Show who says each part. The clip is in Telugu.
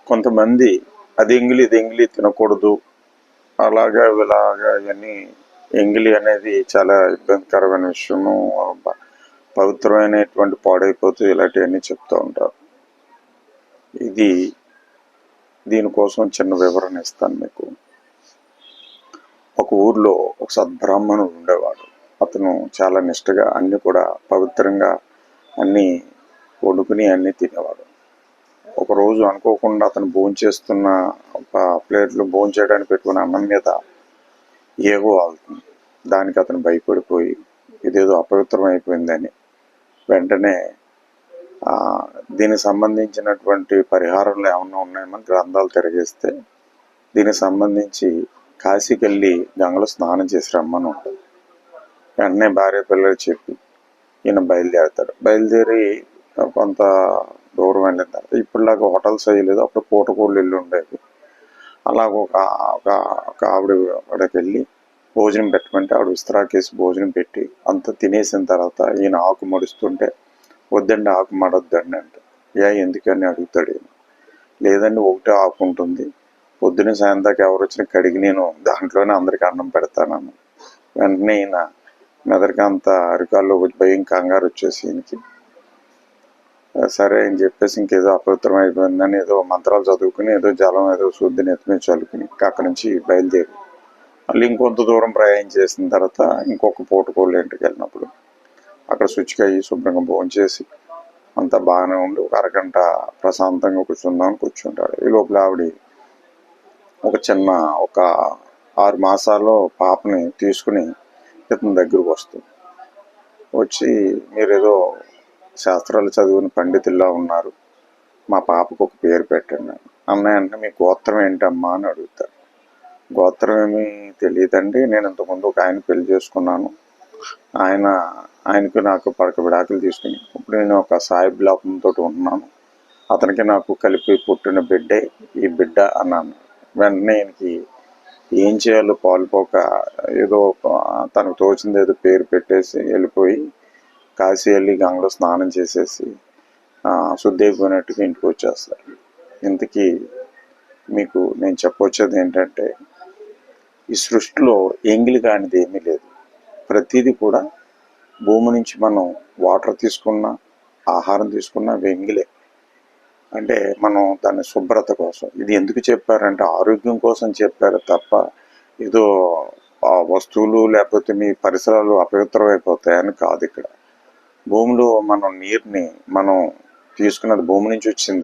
Speaker 1: కొంతమంది అది ఎంగిలి ఇది ఎంగిలి తినకూడదు, అలాగా ఇలాగా ఇవన్నీ ఎంగిలి అనేది చాలా ఇబ్బందికరమైన విషయము, పవిత్రమైనటువంటి పాడైపోతూ ఇలాంటివన్నీ చెప్తూ ఉంటారు. దీనికోసం చిన్న వివరణ ఇస్తాను మీకు. ఒక ఊర్లో ఒక సద్బ్రాహ్మణుడు ఉండేవాడు. అతను చాలా నిష్టగా అన్ని కూడా పవిత్రంగా అన్నీ వండుకుని అన్నీ తినేవాడు. ఒకరోజు అనుకోకుండా అతను భోంచేస్తున్న ఒక ప్లేట్లో భోంచేయడానికి పెట్టుకున్న అన్నం మీద ఏగో ఆగుతుంది. దానికి అతను భయపడిపోయి ఇదేదో అపవిత్రం అయిపోయిందని వెంటనే దీనికి సంబంధించినటువంటి పరిహారాలు ఏమన్నా ఉన్నాయేమో గ్రంథాలు తిరగేస్తే దీనికి సంబంధించి కాశీకి వెళ్ళి గంగలో స్నానం చేసి రమ్మని ఉంటుంది. వెంటనే భార్య పిల్లలు చెప్పి ఈయన బయలుదేరతాడు. బయలుదేరి కొంత దూరం వెళ్ళిన తర్వాత ఇప్పుడులాగా హోటల్స్ అయ్యలేదు, అప్పుడు పూటకూళ్ళు ఇల్లు ఉండేవి. అలాగ ఒక ఆవిడకి వెళ్ళి భోజనం పెట్టమంటే ఆవిడ విస్తరాకేసి భోజనం పెట్టి అంతా తినేసిన తర్వాత ఈయన ఆకు మడుస్తుంటే వద్దండి ఆకు మడొద్దండి అంటే ఎందుకని అడుగుతాడు ఈయన. లేదండి ఒకటే ఆకు ఉంటుంది, పొద్దున సాయంత్రం ఎవరు వచ్చినా కడిగి నేను దాంట్లోనే అందరికి అన్నం పెడతానని. వెంటనే ఈయన మెదడుకి అంత అరికాల్లో భయం కంగారు వచ్చేసి ఈయనకి సరే అని చెప్పేసి ఇంకేదో అపవిత్రం అయిపోయిందని ఏదో మంత్రాలు చదువుకుని ఏదో జలం ఏదో శుద్ధిని ఎత్తుమీ చల్లుకుని అక్కడి నుంచి బయలుదేరి మళ్ళీ ఇంకొంత దూరం ప్రయాణం చేసిన తర్వాత ఇంకొక పూటకోళ్ళు ఇంటికి వెళ్ళినప్పుడు అక్కడ శుచిగా శుభ్రంగా భోంచేసి అంతా బాగానే ఉండి ఒక అరగంట ప్రశాంతంగా కూర్చుంటాడు. ఈ లోపల ఆవిడ ఒక 6 మాసాల్లో పాపని తీసుకుని ఇతని దగ్గరకు వస్తుంది. వచ్చి మీరేదో శాస్త్రాలు చదివిన పండితుల్లా ఉన్నారు, మా పాపకు ఒక పేరు పెట్టండి అన్నయ్య అంటే మీ గోత్రం ఏంటమ్మా అని అడుగుతారు. గోత్రం ఏమీ తెలియదండి, నేను ఇంతకుముందు ఒక ఆయన పెళ్లి చేసుకున్నాను, ఆయనకు నాకు పడక విడాకులు తీసుకుని ఇప్పుడు నేను ఒక సాయిబ్ లోపంతో ఉంటున్నాను, అతనికి నాకు కలిపి పుట్టిన బిడ్డే ఈ బిడ్డ అన్నాను. వెంటనే ఈయనకి ఏం చేయాలో పాలుపోక ఏదో తనకు తోచింది ఏదో పేరు పెట్టేసి వెళ్ళిపోయి కాశీ వెళ్ళి గంగలో స్నానం చేసేసి శుద్ధి అయిపోయినట్టుగా ఇంటికి వచ్చేస్తారు. ఇంతకీ మీకు నేను చెప్పొచ్చేది ఏంటంటే ఈ సృష్టిలో ఎంగిలి కానిది ఏమీ లేదు. ప్రతిదీ కూడా భూమి నుంచి మనం వాటర్ తీసుకున్నా ఆహారం తీసుకున్నా ఎంగిలే. అంటే మనం దాని శుభ్రత కోసం ఇది ఎందుకు చెప్పారంటే ఆరోగ్యం కోసం చెప్పారు తప్ప ఏదో వస్తువులు లేకపోతే మీ పరిసరాలు అపవిత్రమైపోతాయని కాదు. ఇక్కడ భూమిలో మనం నీరుని మనం తీసుకున్నది భూమి నుంచి వచ్చింది.